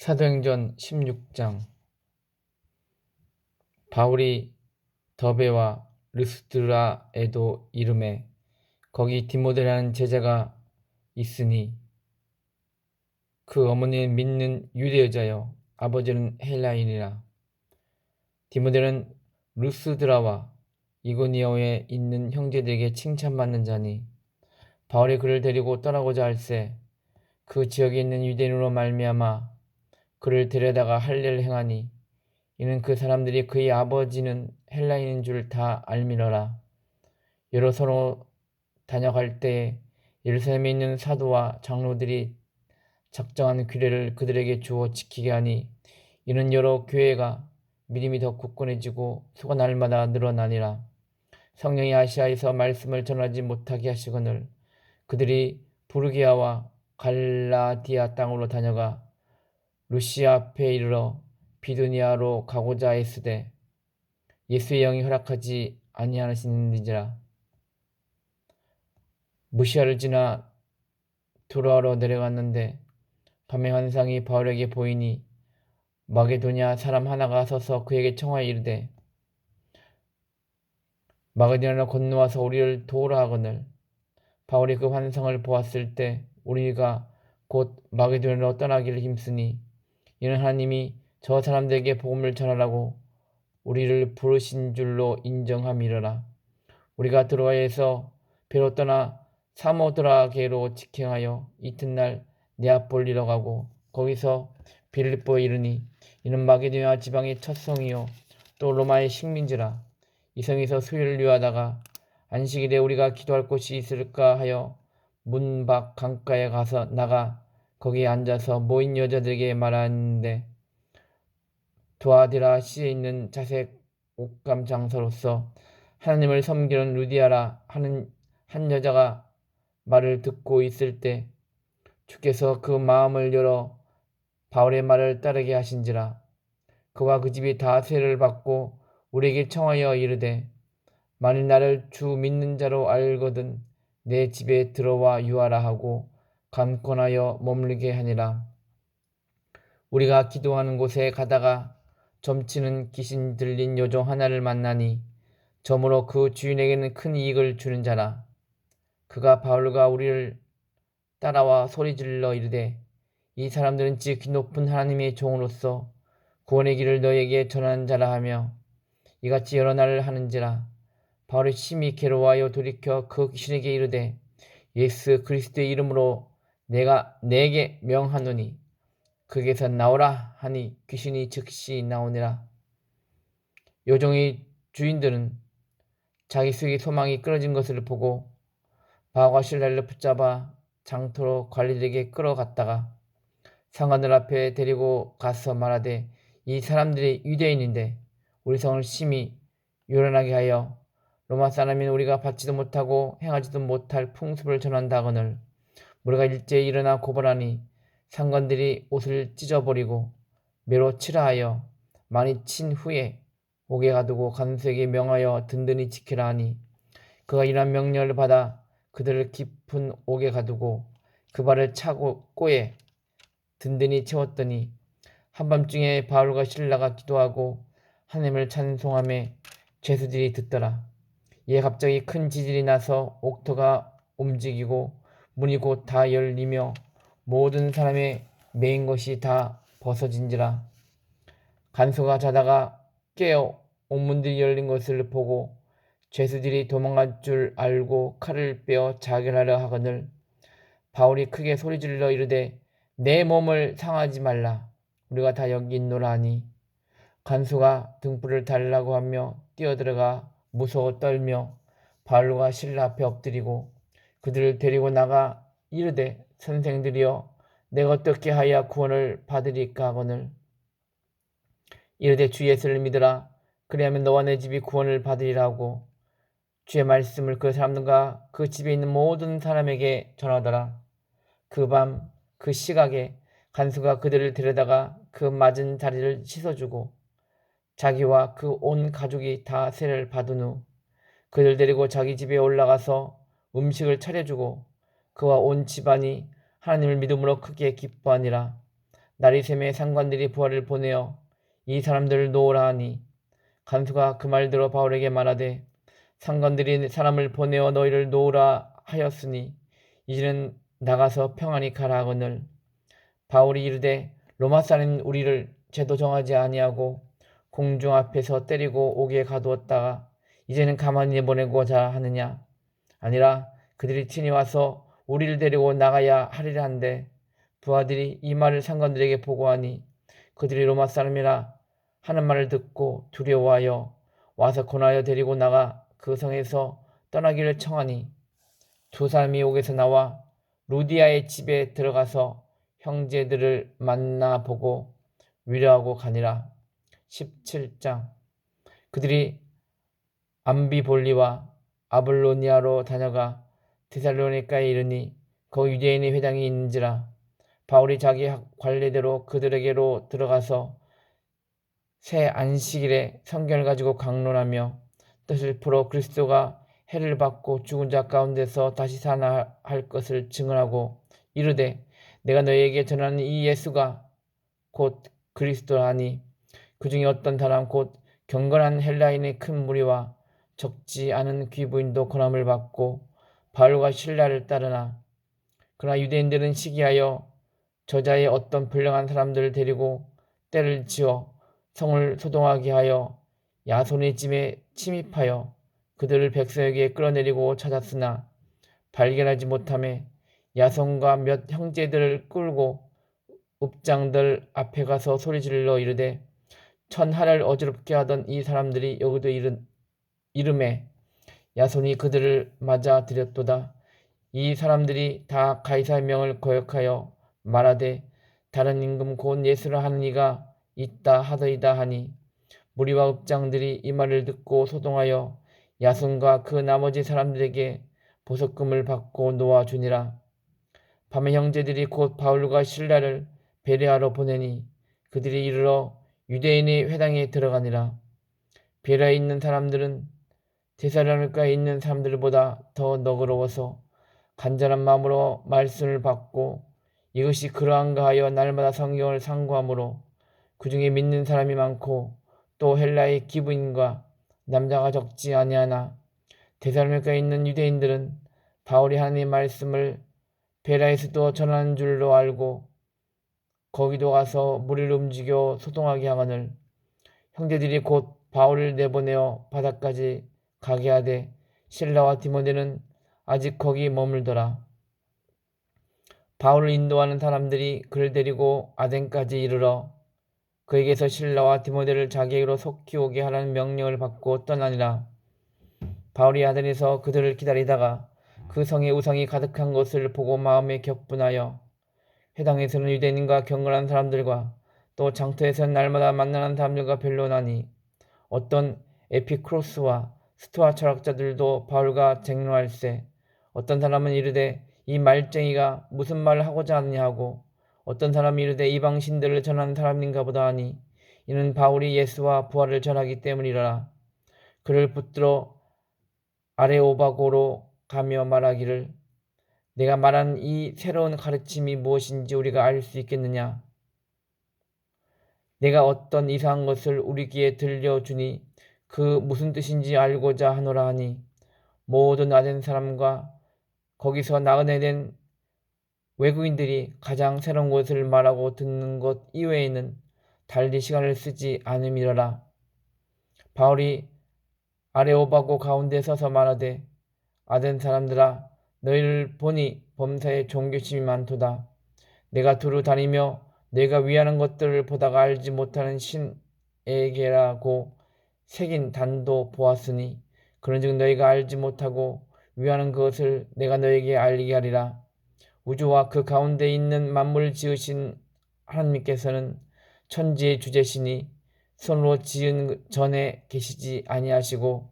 사도행전 16장. 바울이 더베와 르스드라에도 이르매 거기 디모데라는 제자가 있으니 그 어머니는 믿는 유대 여자요 아버지는 헬라인이라. 디모데는 르스드라와 이고니오에 있는 형제들에게 칭찬받는 자니 바울이 그를 데리고 떠나고자 할세 그 지역에 있는 유대인으로 말미암아 그를 데려다가 할례를 행하니 이는 그 사람들이 그의 아버지는 헬라인인 줄 다 알미러라. 여러 서로 다녀갈 때에 예루살렘에 있는 사도와 장로들이 작정한 규례를 그들에게 주어 지키게 하니 이는 여러 교회가 믿음이 더 굳건해지고 수가 날마다 늘어나니라. 성령이 아시아에서 말씀을 전하지 못하게 하시거늘 그들이 부르기아와 갈라디아 땅으로 다녀가 루시아 앞에 이르러 비두니아로 가고자 했으되 예수의 영이 허락하지 아니하시는지라. 무시아를 지나 두로아로 내려갔는데 밤에 환상이 바울에게 보이니 마게도냐 사람 하나가 서서 그에게 청하여 이르되 마게도냐로 건너와서 우리를 도우라 하거늘 바울이 그 환상을 보았을 때 우리가 곧 마게도냐로 떠나기를 힘쓰니 이는 하나님이 저 사람들에게 복음을 전하라고 우리를 부르신 줄로 인정함이러라. 우리가 드로아에서 배로 떠나 사모드라게로 직행하여 이튿날 네아폴리로 가고 거기서 빌립보에 이르니 이는 마게도냐 지방의 첫 성이요 또 로마의 식민지라. 이 성에서 수일을 유하다가 안식일에 우리가 기도할 곳이 있을까 하여 문 밖 강가에 가서 나가 거기에 앉아서 모인 여자들에게 말하는데 두아디라 시에 있는 자색 옷감 장사로서 하나님을 섬기는 루디아라 하는 한 여자가 말을 듣고 있을 때 주께서 그 마음을 열어 바울의 말을 따르게 하신지라. 그와 그 집이 다 세례를 받고 우리에게 청하여 이르되 만일 나를 주 믿는 자로 알거든 내 집에 들어와 유하라 하고 감권하여 머물게 하니라. 우리가 기도하는 곳에 가다가 점치는 귀신 들린 여종 하나를 만나니 저므로 그 주인에게는 큰 이익을 주는 자라. 그가 바울과 우리를 따라와 소리질러 이르되 이 사람들은 지극히 높은 하나님의 종으로서 구원의 길을 너에게 전하는 자라 하며 이같이 여러 날을 하는지라. 바울이 심히 괴로워하여 돌이켜 그 귀신에게 이르되 예수 그리스도의 이름으로 내가 내게 명하노니 그에게서 나오라 하니 귀신이 즉시 나오니라. 여종의 주인들은 자기 수익의 소망이 끊어진 것을 보고 바울과 실라를 붙잡아 장터로 관리들에게 끌어갔다가 상관들 앞에 데리고 가서 말하되 이 사람들이 유대인인데 우리 성을 심히 요란하게 하여 로마 사람인 우리가 받지도 못하고 행하지도 못할 풍습을 전한다 하거늘 우리가 일제히 일어나 고발하니 상관들이 옷을 찢어버리고 매로 치라 하여 많이 친 후에 옥에 가두고 간수에게 명하여 든든히 지키라 하니 그가 이러한 명령을 받아 그들을 깊은 옥에 가두고 그 발을 차고 꼬에 든든히 채웠더니 한밤중에 바울과 실라가 기도하고 하나님을 찬송하며 죄수들이 듣더라. 이에 갑자기 큰 지진이 나서 옥토가 움직이고 문이 곧 다 열리며 모든 사람의 매인 것이 다 벗어진지라. 간수가 자다가 깨어 옥문들이 열린 것을 보고 죄수들이 도망갈 줄 알고 칼을 빼어 자결하려 하거늘 바울이 크게 소리질러 이르되 내 몸을 상하지 말라 우리가 다 여기 있노라 하니 간수가 등불을 달라고 하며 뛰어들어가 무서워 떨며 바울과 실라 앞에 엎드리고 그들을 데리고 나가 이르되 선생들이여 내가 어떻게 하여 구원을 받으리까 하거늘 이르되 주 예수를 믿으라 그리하면 너와 내 집이 구원을 받으리라 하고 주의 말씀을 그 사람들과 그 집에 있는 모든 사람에게 전하더라. 그 밤 그 시각에 간수가 그들을 데려다가 그 맞은 자리를 씻어주고 자기와 그 온 가족이 다 세례를 받은 후 그들 데리고 자기 집에 올라가서 음식을 차려주고 그와 온 집안이 하나님을 믿음으로 크게 기뻐하니라. 나리샘의 상관들이 부하를 보내어 이 사람들을 놓으라 하니 간수가 그 말 들어 바울에게 말하되 상관들이 사람을 보내어 너희를 놓으라 하였으니 이제는 나가서 평안히 가라 하거늘 바울이 이르되 로마 사람인 우리를 죄도 정하지 아니하고 공중 앞에서 때리고 옥에 가두었다가 이제는 가만히 내보내고자 하느냐 아니라 그들이 친히 와서 우리를 데리고 나가야 하리라 한데 부하들이 이 말을 상관들에게 보고하니 그들이 로마 사람이라 하는 말을 듣고 두려워하여 와서 권하여 데리고 나가 그 성에서 떠나기를 청하니 두 사람이 옥에서 나와 루디아의 집에 들어가서 형제들을 만나보고 위로하고 가니라. 17장 그들이 암비볼리와 아볼로니아로 다녀가 데살로니가에 이르니 거기 유대인의 회당이 있는지라 바울이 자기 관례대로 그들에게로 들어가서 새 안식일에 성경을 가지고 강론하며 뜻을 풀어 그리스도가 해를 받고 죽은 자 가운데서 다시 살아날 것을 증언하고 이르되 내가 너희에게 전하는 이 예수가 곧 그리스도라니 그 중에 어떤 사람 곧 경건한 헬라인의 큰 무리와 적지 않은 귀부인도 권함을 받고 바울과 신라를 따르나 그러나 유대인들은 시기하여 저자의 어떤 불량한 사람들을 데리고 때를 지어 성을 소동하게 하여 야손의 집에 침입하여 그들을 백성에게 끌어내리고 찾았으나 발견하지 못하매 야손과 몇 형제들을 끌고 읍장들 앞에 가서 소리질러 이르되 천하를 어지럽게 하던 이 사람들이 여기도 이름에 야손이 그들을 맞아 들였도다. 이 사람들이 다 가이사의 명을 거역하여 말하되 다른 임금 곧 예수를 하는 이가 있다 하더이다 하니 무리와 읍장들이 이 말을 듣고 소동하여 야손과 그 나머지 사람들에게 보석금을 받고 놓아주니라. 밤에 형제들이 곧 바울과 실라를 베레아로 보내니 그들이 이르러 유대인의 회당에 들어가니라. 베레아에 있는 사람들은 데살로니가에 있는 사람들보다 더 너그러워서 간절한 마음으로 말씀을 받고 이것이 그러한가 하여 날마다 성경을 상고하므로 그 중에 믿는 사람이 많고 또 헬라의 기부인과 남자가 적지 아니하나 데살로니가에 있는 유대인들은 바울이 하나님의 말씀을 베라에서도 전하는 줄로 알고 거기도 가서 무리를 움직여 소동하게 하거늘 형제들이 곧 바울을 내보내어 바다까지 가게 하되 실라와 디모데는 아직 거기 머물더라. 바울을 인도하는 사람들이 그를 데리고 아덴까지 이르러 그에게서 실라와 디모데를 자기에게로 속히 오게 하라는 명령을 받고 떠나니라. 바울이 아덴에서 그들을 기다리다가 그 성에 우상이 가득한 것을 보고 마음에 격분하여 회당에서는 유대인과 경건한 사람들과 또 장터에서는 날마다 만나는 사람들과 변론하니 어떤 에피크로스와 스토아 철학자들도 바울과 쟁론할세 어떤 사람은 이르되 이 말쟁이가 무슨 말을 하고자 하느냐 하고 어떤 사람이 이르되 이방 신들을 전하는 사람인가 보다 하니 이는 바울이 예수와 부활을 전하기 때문이라. 그를 붙들어 아레오바고로 가며 말하기를 내가 말한 이 새로운 가르침이 무엇인지 우리가 알 수 있겠느냐. 내가 어떤 이상한 것을 우리 귀에 들려주니 그 무슨 뜻인지 알고자 하노라 하니 모든 아덴 사람과 거기서 나그네된 외국인들이 가장 새로운 것을 말하고 듣는 것 이외에는 달리 시간을 쓰지 않음이러라. 바울이 아레오바고 가운데 서서 말하되 아덴 사람들아 너희를 보니 범사에 종교심이 많도다. 내가 두루 다니며 내가 위하는 것들을 보다가 알지 못하는 신에게라고 새긴 단도 보았으니 그런즉 너희가 알지 못하고 위하는 그것을 내가 너희에게 알리게 하리라. 우주와 그 가운데 있는 만물을 지으신 하나님께서는 천지의 주제시니 손으로 지은 전에 계시지 아니하시고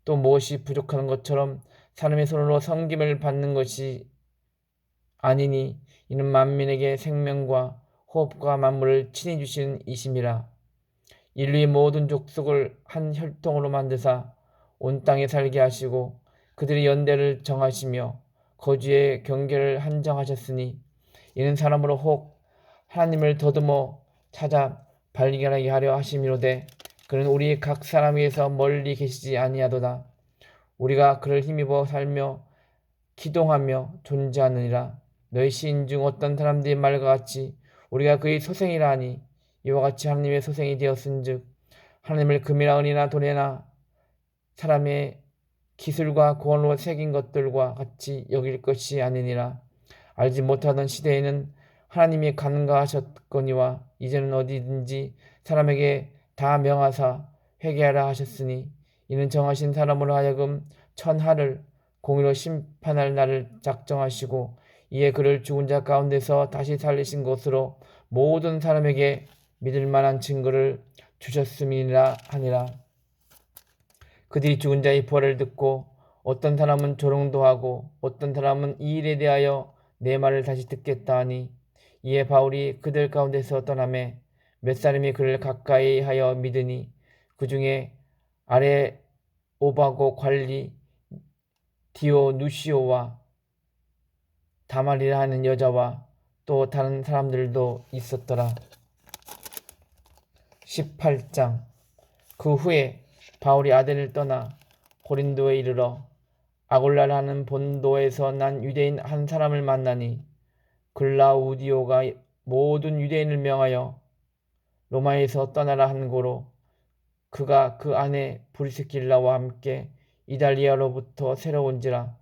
또 무엇이 부족한 것처럼 사람의 손으로 섬김을 받는 것이 아니니 이는 만민에게 생명과 호흡과 만물을 친히 주신 이심이라. 인류의 모든 족속을 한 혈통으로 만드사 온 땅에 살게 하시고 그들의 연대를 정하시며 거주의 경계를 한정하셨으니 이는 사람으로 혹 하나님을 더듬어 찾아 발견하게 하려 하심이로되 그는 우리 각 사람에게서 멀리 계시지 아니하도다. 우리가 그를 힘입어 살며 기동하며 존재하느니라. 너희 시인 중 어떤 사람들이 말과 같이 우리가 그의 소생이라 하니 이와 같이 하나님의 소생이 되었은즉 하나님을 금이나 은이나 돈이나 사람의 기술과 고언으로 새긴 것들과 같이 여길 것이 아니니라. 알지 못하던 시대에는 하나님이 간과하셨거니와 이제는 어디든지 사람에게 다 명하사 회개하라 하셨으니 이는 정하신 사람으로 하여금 천하를 공의로 심판할 날을 작정하시고 이에 그를 죽은 자 가운데서 다시 살리신 것으로 모든 사람에게 믿을 만한 증거를 주셨음이라 하니라. 그들이 죽은 자의 부활을 듣고 어떤 사람은 조롱도 하고 어떤 사람은 이 일에 대하여 내 말을 다시 듣겠다 하니 이에 바울이 그들 가운데서 떠나매 몇 사람이 그를 가까이 하여 믿으니 그 중에 아레오바고 관리 디오누시오와 다말이라 하는 여자와 또 다른 사람들도 있었더라. 18장. 그 후에 바울이 아덴을 떠나 고린도에 이르러 아골라라는 본도에서 난 유대인 한 사람을 만나니 글라우디오가 모든 유대인을 명하여 로마에서 떠나라 한 고로 그가 그 아내 브리스길라와 함께 이달리아로부터 새로 온지라.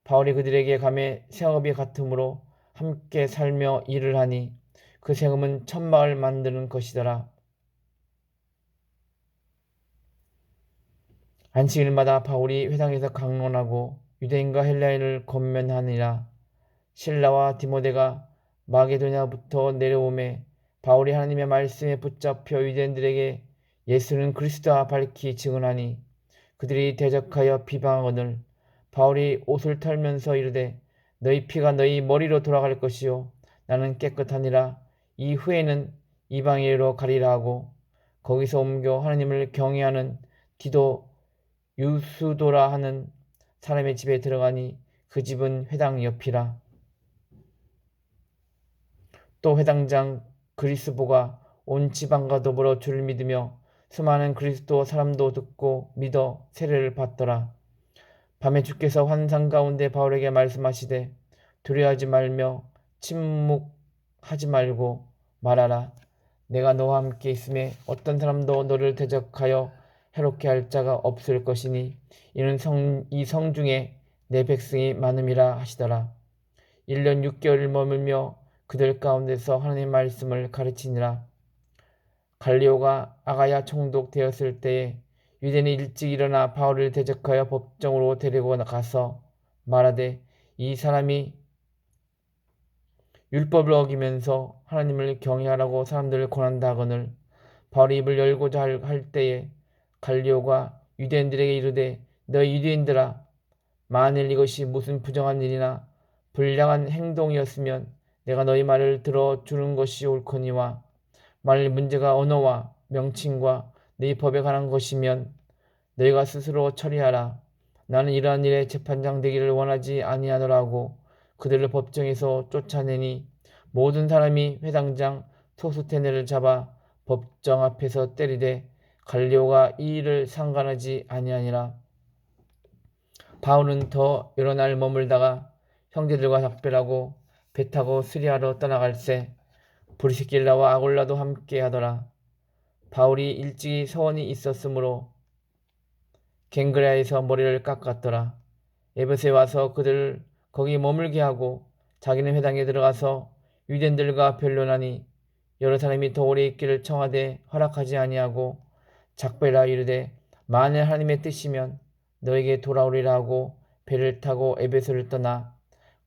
바울이 그들에게 감에 생업이 같으므로 함께 살며 일을 하니 그 생업은 천막을 만드는 것이더라. 안식일마다 바울이 회당에서 강론하고 유대인과 헬라인을 권면하니라. 실라와 디모데가 마게도냐부터 내려오매 바울이 하나님의 말씀에 붙잡혀 유대인들에게 예수는 그리스도라 밝히 증언하니 그들이 대적하여 비방하거늘 바울이 옷을 털면서 이르되 너희 피가 너희 머리로 돌아갈 것이요 나는 깨끗하니라. 이 후에는 이방인으로 가리라 하고 거기서 옮겨 하나님을 경외하는 디도 유수도라 하는 사람의 집에 들어가니 그 집은 회당 옆이라. 또 회당장 그리스보가 온 지방과 더불어 주를 믿으며 수많은 그리스도 사람도 듣고 믿어 세례를 받더라. 밤에 주께서 환상 가운데 바울에게 말씀하시되 두려워하지 말며 침묵하지 말고 말하라. 내가 너와 함께 있음에 어떤 사람도 너를 대적하여 해롭게 할 자가 없을 것이니 이는 이 성중에 내 백성이 많음이라 하시더라. 1년 6개월을 머물며 그들 가운데서 하나님의 말씀을 가르치니라. 갈리오가 아가야 총독 되었을 때에 유대인이 일찍 일어나 바울을 대적하여 법정으로 데리고 가서 말하되 이 사람이 율법을 어기면서 하나님을 경외하라고 사람들을 권한다 하거늘 바울이 입을 열고자 할 때에 갈리오가 유대인들에게 이르되 너희 유대인들아 만일 이것이 무슨 부정한 일이나 불량한 행동이었으면 내가 너희 말을 들어주는 것이 옳거니와 만일 문제가 언어와 명칭과 네 법에 관한 것이면 너희가 스스로 처리하라. 나는 이러한 일에 재판장 되기를 원하지 아니하노라고 그들을 법정에서 쫓아내니 모든 사람이 회당장 소스테네를 잡아 법정 앞에서 때리되 갈리오가 이 일을 상관하지 아니하니라. 바울은 더 여러 날 머물다가 형제들과 작별하고 배 타고 수리하러 떠나갈새 브리스길라와 아골라도 함께 하더라. 바울이 일찍이 서원이 있었으므로 갱그레아에서 머리를 깎았더라. 에베소에 와서 그들을 거기 머물게 하고 자기는 회당에 들어가서 유대인들과 변론하니 여러 사람이 더 오래 있기를 청하되 허락하지 아니하고 작별하여 이르되 만일 하나님의 뜻이면 너에게 돌아오리라 하고 배를 타고 에베소를 떠나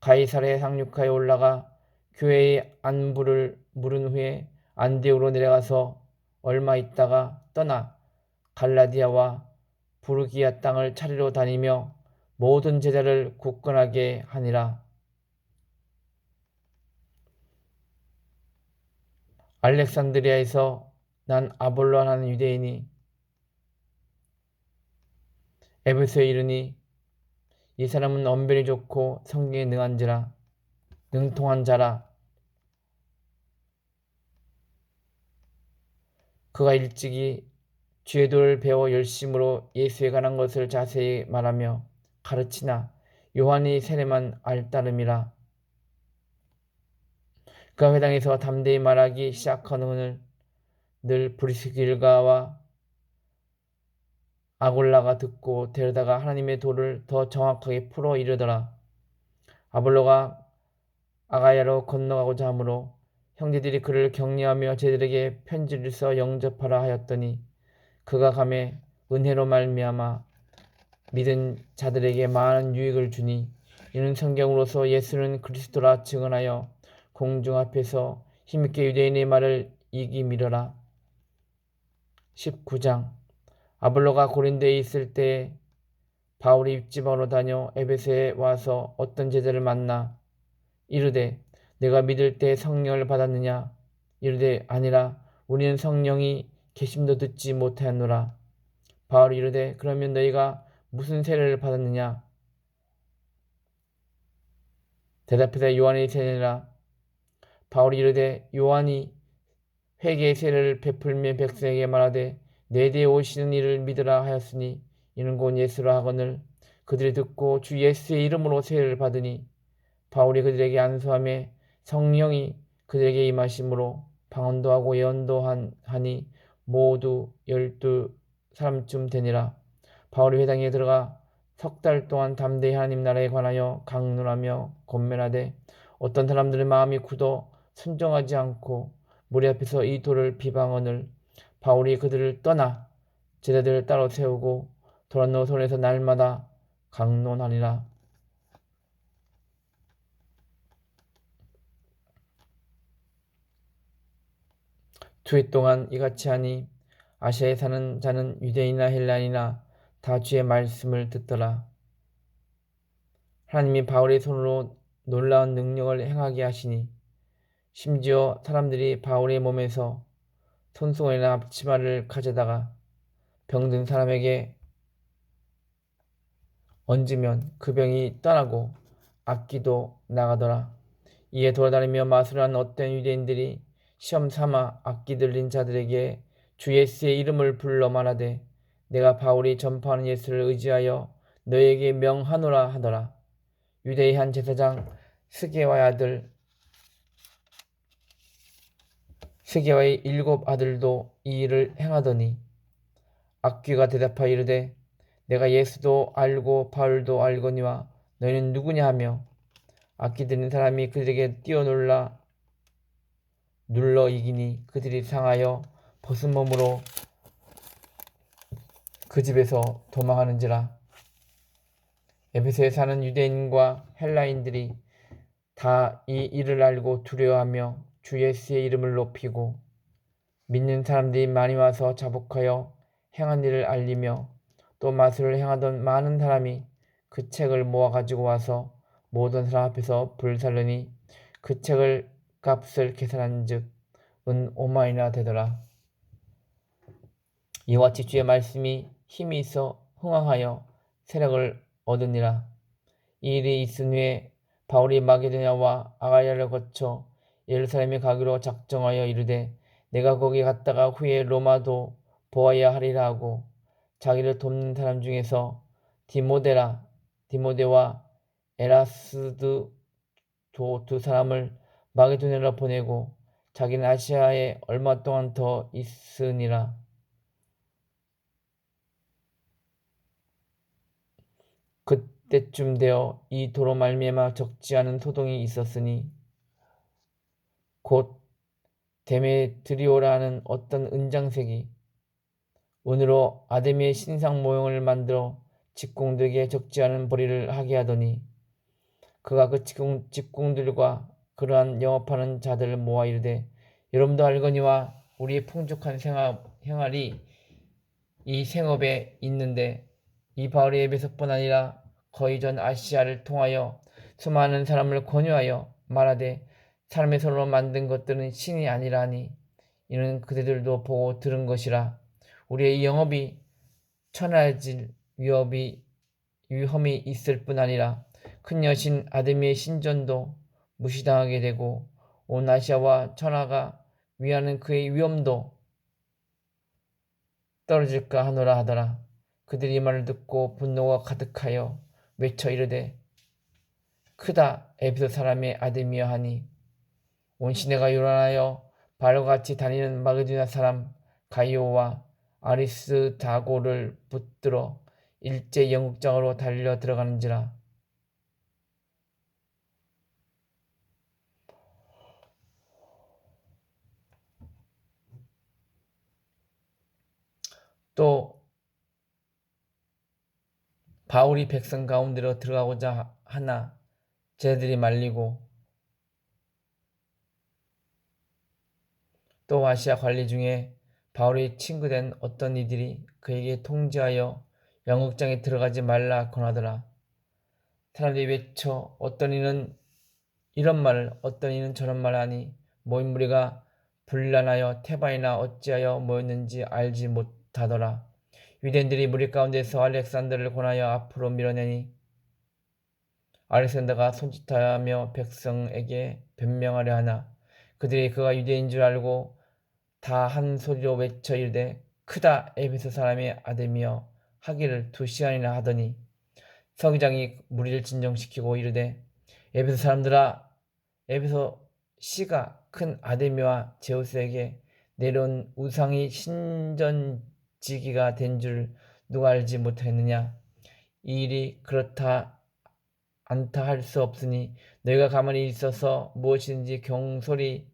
가이사랴에 상륙하여 올라가 교회의 안부를 물은 후에 안디옥으로 내려가서 얼마 있다가 떠나 갈라디아와 부르기아 땅을 차리러 다니며 모든 제자를 굳건하게 하니라. 알렉산드리아에서 난 아볼로라는 유대인이 에베소에 이르니 이 사람은 언변이 좋고 성경에 능한지라 능통한 자라. 그가 일찍이 주의 도를 배워 열심으로 예수에 관한 것을 자세히 말하며 가르치나 요한이 세례만 알따름이라. 그가 회당에서 담대히 말하기 시작한 후는 늘 브리스길가와 아골라가 듣고 데려다가 하나님의 도를 더 정확하게 풀어 이르더라. 아볼로가 아가야로 건너가고자 하므로 형제들이 그를 격려하며 제들에게 편지를 써 영접하라 하였더니 그가 가매 은혜로 말미암아 믿은 자들에게 많은 유익을 주니 이는 성경으로서 예수는 그리스도라 증언하여 공중 앞에서 힘있게 유대인의 말을 이기미러라. 19장. 아볼로가 고린도에 있을 때에 바울이 입지방으로 다녀 에베소에 와서 어떤 제자를 만나 이르되 내가 믿을 때 성령을 받았느냐? 이르되 아니라 우리는 성령이 계심도 듣지 못하였노라. 바울이 이르되 그러면 너희가 무슨 세례를 받았느냐? 대답하되 요한의 세례라. 바울이 이르되 요한이 회개의 세례를 베풀며 백성에게 말하되 내 뒤에 오시는 이를 믿으라 하였으니 이는 곧 예수라 하거늘 그들이 듣고 주 예수의 이름으로 세례를 받으니 바울이 그들에게 안수하며 성령이 그들에게 임하심으로 방언도 하고 예언도 하니 모두 12사람쯤 되니라. 바울이 회당에 들어가 석 달 동안 담대히 하나님 나라에 관하여 강론하며 권면하되 어떤 사람들의 마음이 굳어 순종하지 않고 무리 앞에서 이 도를 비방하늘 바울이 그들을 떠나 제자들을 따로 세우고 도란노 손에서 날마다 강론하니라. 두해 동안 이같이 하니 아시아에 사는 자는 유대인이나 헬라인이나 다 주의 말씀을 듣더라. 하나님이 바울의 손으로 놀라운 능력을 행하게 하시니 심지어 사람들이 바울의 몸에서 손수건이나 앞치마를 가져다가 병든 사람에게 얹으면 그 병이 떠나고 악기도 나가더라. 이에 돌아다니며 마술하는 어떤 유대인들이 시험 삼아 악기 들린 자들에게 주 예수의 이름을 불러 말하되 내가 바울이 전파하는 예수를 의지하여 너에게 명하노라 하더라. 유대의 한 제사장 스게와의 아들 스게와의 7 아들도 이 일을 행하더니 악귀가 대답하여 이르되 내가 예수도 알고 바울도 알거니와 너희는 누구냐 하며 악기 들린 사람이 그들에게 뛰어놀라 눌러 이기니 그들이 상하여 벗은 몸으로 그 집에서 도망하는지라. 에베소에 사는 유대인과 헬라인들이 다 이 일을 알고 두려워하며 주 예수의 이름을 높이고 믿는 사람들이 많이 와서 자복하여 행한 일을 알리며 또 마술을 행하던 많은 사람이 그 책을 모아 가지고 와서 모든 사람 앞에서 불살르니 그 책을 값을 계산한즉 은 5만이나 되더라. 이와 같이 주의 말씀이 힘이 있어 흥황하여 세력을 얻으니라. 이 일이 있은 후에 바울이 마게도냐와 아가야를 거쳐 예루살렘에 가기로 작정하여 이르되 내가 거기 갔다가 후에 로마도 보아야 하리라 하고 자기를 돕는 사람 중에서 디모데와 에라스도 두 사람을 마게도냐로 보내고 자기는 아시아에 얼마 동안 더 있으니라. 그때쯤 되어 이 도로 말미암아 적지 않은 소동이 있었으니 곧 데메드리오라는 어떤 은장색이 은으로 아데미의 신상 모형을 만들어 직공들에게 적지 않은 벌이를 하게 하더니 그가 그 직공들과 그러한 영업하는 자들을 모아 이르되 여러분도 알거니와 우리의 풍족한 생활이 이 생업에 있는데 이 바울이 에베소뿐 아니라 거의 전 아시아를 통하여 수많은 사람을 권유하여 말하되 사람의 손으로 만든 것들은 신이 아니라니 이는 그들도 보고 들은 것이라. 우리의 이 영업이 천하질 위험이 있을 뿐 아니라 큰 여신 아데미의 신전도 무시당하게 되고 온 아시아와 천하가 위하는 그의 위엄도 떨어질까 하노라 하더라. 그들이 이 말을 듣고 분노가 가득하여 외쳐 이르되 크다 에베소 사람의 아들이여 하니 온 시내가 요란하여 바로가 같이 다니는 마게도냐 사람 가이오와 아리스다고를 붙들어 일제 영국장으로 달려 들어가는지라. 또 바울이 백성 가운데로 들어가고자 하나 쟤들이 말리고 또 아시아 관리 중에 바울의 친구된 어떤 이들이 그에게 통지하여 영국장에 들어가지 말라 권하더라. 사람들이 외쳐 어떤 이는 이런 말을 어떤 이는 저런 말을 하니 모인 무리가 분란하여 테바이나 어찌하여 모였는지 알지 못하더라. 유대인들이 무리 가운데서 알렉산더를 권하여 앞으로 밀어내니 알렉산더가 손짓하며 백성에게 변명하려 하나 그들이 그가 유대인 줄 알고 다 한 소리로 외쳐 이르되 크다 에베소 사람의 아들이여 하기를 2시간이나 하더니 서기장이 무리를 진정시키고 이르되 에베소 사람들아 에베소 시가 큰 아데미와 제우스에게 내려온 우상이 신전지기가 된 줄 누가 알지 못했느냐. 이 일이 그렇다 않다 할 수 없으니 너희가 가만히 있어서 무엇인지 경솔히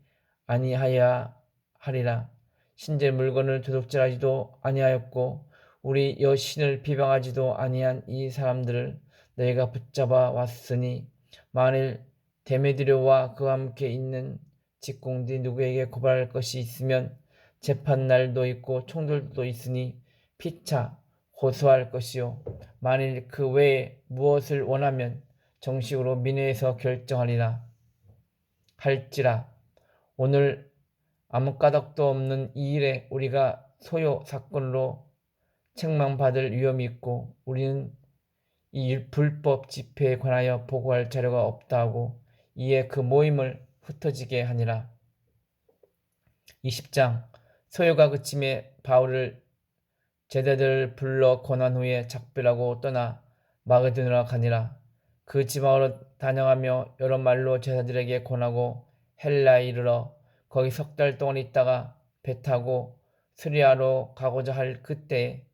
아니하여야 하리라. 신제 물건을 도둑질하지도 아니하였고 우리 여신을 비방하지도 아니한 이 사람들을 너희가 붙잡아 왔으니 만일 데메드료와 그와 함께 있는 직공들이 누구에게 고발할 것이 있으면 재판날도 있고 총들도 있으니 피차 고소할 것이요 만일 그 외에 무엇을 원하면 정식으로 민회에서 결정하리라 할지라. 오늘 아무 까닭도 없는 이 일에 우리가 소요 사건으로 책망받을 위험이 있고 우리는 이 불법 집회에 관하여 보고할 자료가 없다 하고 이에 그 모임을 흩어지게 하니라. 20장 소요가 그침에 바울을 제자들을 불러 권한 후에 작별하고 떠나 마게도냐로 가니라. 그 지방으로 다녀가며 여러 말로 제자들에게 권하고 헬라에 이르러 거기 3달 동안 있다가 배 타고 수리아로 가고자 할 그때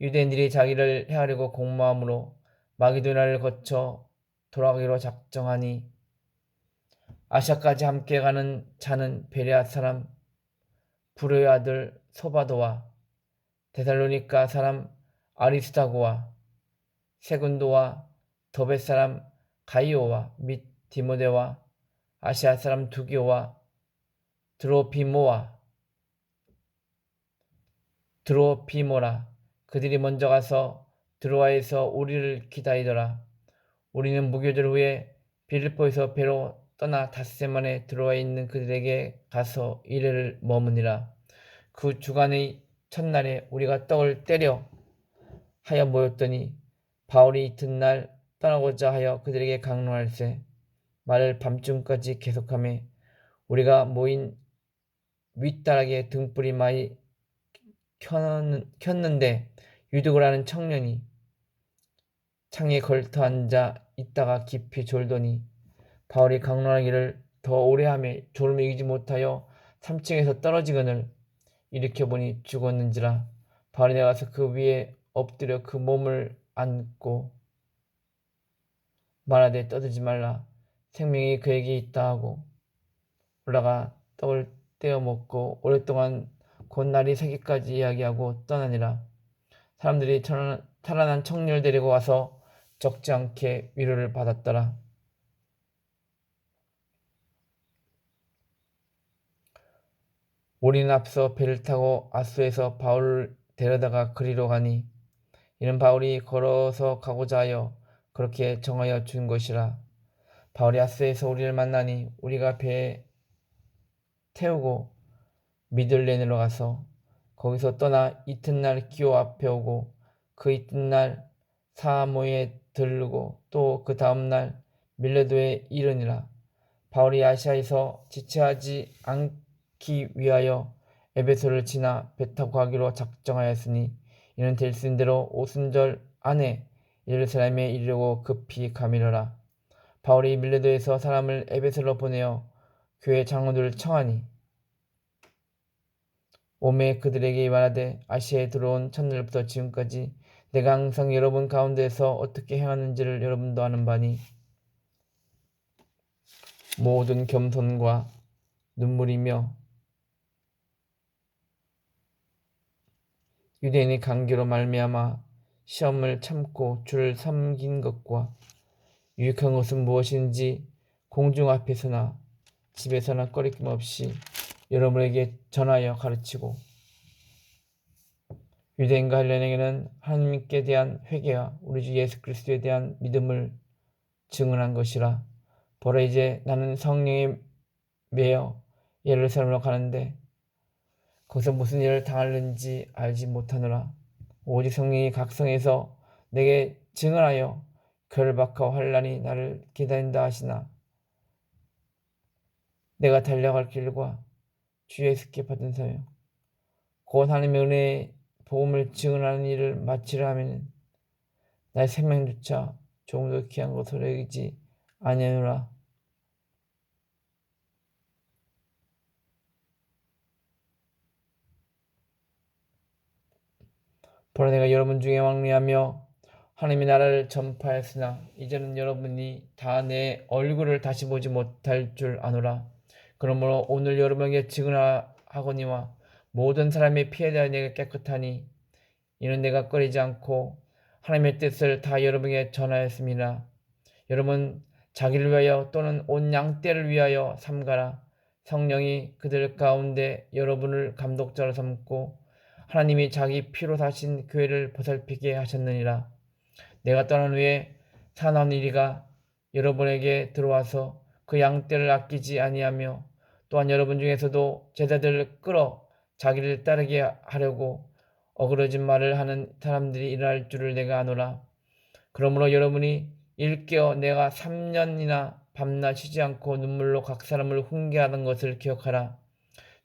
유대인들이 자기를 해하려고 공모함으로 마게도냐를 거쳐 돌아가기로 작정하니 아시아까지 함께 가는 자는 베레아 사람 부르의 아들 소바도와 데살로니가 사람 아리스다고와 세군도와 더베 사람 가이오와 및 디모데와 아시아 사람 두기오와 드로피모라 그들이 먼저 가서 드로아에서 우리를 기다리더라. 우리는 무교절 후에 빌립보에서 배로 떠나 닷새만에 드로아에 있는 그들에게 가서 이래를 머무니라. 그 주간의 첫날에 우리가 떡을 때려 하여 모였더니 바울이 이튿날 떠나고자 하여 그들에게 강론할세 말을 밤중까지 계속하며 우리가 모인 윗다락에 등불이 많이 켰는데 유득을 하는 청년이 창에 걸터 앉아 있다가 깊이 졸더니 바울이 강론하기를 더 오래 하며 졸음을 이기지 못하여 3층에서 떨어지거늘 일으켜보니 죽었는지라. 바울이 내가서 그 위에 엎드려 그 몸을 안고 말하되 떠들지 말라 생명이 그에게 있다 하고 올라가 떡을 떼어 먹고 오랫동안 곧 날이 새기까지 이야기하고 떠나니라. 사람들이 살아난 청년을 데리고 와서 적지 않게 위로를 받았더라. 우리는 앞서 배를 타고 아소에서 바울을 데려다가 그리로 가니 이는 바울이 걸어서 가고자 하여 그렇게 정하여 준 것이라. 바울이 아소에서 우리를 만나니 우리가 배에 태우고 미들렌으로 가서 거기서 떠나 이튿날 기오 앞에 오고 그 이튿날 사모에 들르고 또 그 다음날 밀레도에 이르니라. 바울이 아시아에서 지체하지 않기 위하여 에베소를 지나 배 타고 가기로 작정하였으니 이는 될 수 있는 대로 오순절 안에 예루살렘에 이르려고 급히 가미르라. 바울이 밀레도에서 사람을 에베소로 보내어 교회 장로들을 청하니 오매 그들에게 말하되 아시아에 들어온 첫날부터 지금까지 내가 항상 여러분 가운데에서 어떻게 행하는지를 여러분도 아는 바니 모든 겸손과 눈물이며 유대인의 관계로 말미암아 시험을 참고 주를 섬긴 것과 유익한 것은 무엇인지 공중 앞에서나 집에서나 꺼리낌 없이 여러분에게 전하여 가르치고 유대인과 헬라인에게는 하나님께 대한 회개와 우리 주 예수 그리스도에 대한 믿음을 증언한 것이라. 보라 이제 나는 성령에 매여 예루살렘으로 가는데 거기서 무슨 일을 당하는지 알지 못하노라. 오직 성령이 각성해서 내게 증언하여 결박과 환난이 나를 기다린다 하시나 내가 달려갈 길과 주 예수께 받은 사명 곧 하나님의 은혜의 복음을 증언하는 일을 마치려 하면 나의 생명조차 조금 더 귀한 것으로 여기지 아니하노라. 보라 내가 여러분 중에 왕래하며 하나님의 나라를 전파하였으나 이제는 여러분이 다 내 얼굴을 다시 보지 못할 줄 아노라. 그러므로 오늘 여러분에게 증언하거니와 모든 사람의 피에 대하여 내가 깨끗하니 이는 내가 꺼리지 않고 하나님의 뜻을 다 여러분에게 전하였습니다. 여러분 자기를 위하여 또는 온 양떼를 위하여 삼가라. 성령이 그들 가운데 여러분을 감독자로 삼고 하나님이 자기 피로 사신 교회를 보살피게 하셨느니라. 내가 떠난 후에 사나니리가 여러분에게 들어와서 그 양떼를 아끼지 아니하며 또한 여러분 중에서도 제자들을 끌어 자기를 따르게 하려고 어그러진 말을 하는 사람들이 일어날 줄을 내가 아노라. 그러므로 여러분이 일깨어 내가 3년이나 밤낮 쉬지 않고 눈물로 각 사람을 훈계하던 것을 기억하라.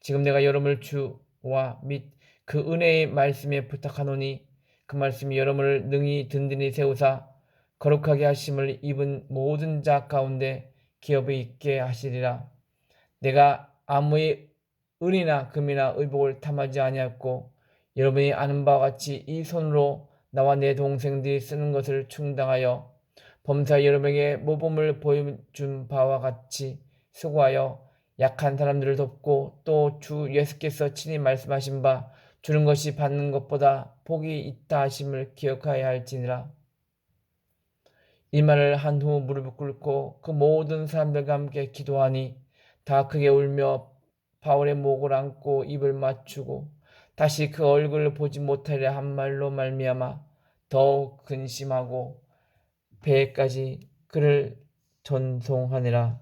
지금 내가 여러분을 주와 및 그 은혜의 말씀에 부탁하노니 그 말씀이 여러분을 능히 든든히 세우사 거룩하게 하심을 입은 모든 자 가운데 기업이 있게 하시리라. 내가 아무의 은이나 금이나 의복을 탐하지 아니하였고 여러분이 아는 바와 같이 이 손으로 나와 내 동생들이 쓰는 것을 충당하여 범사 여러분에게 모범을 보여준 바와 같이 수고하여 약한 사람들을 돕고 또 주 예수께서 친히 말씀하신 바 주는 것이 받는 것보다 복이 있다 하심을 기억하여야 할지니라. 이 말을 한 후 무릎을 꿇고 그 모든 사람들과 함께 기도하니 다 크게 울며 바울의 목을 안고 입을 맞추고 다시 그 얼굴을 보지 못하리라 한 말로 말미암아 더욱 근심하고 배에까지 그를 전송하니라.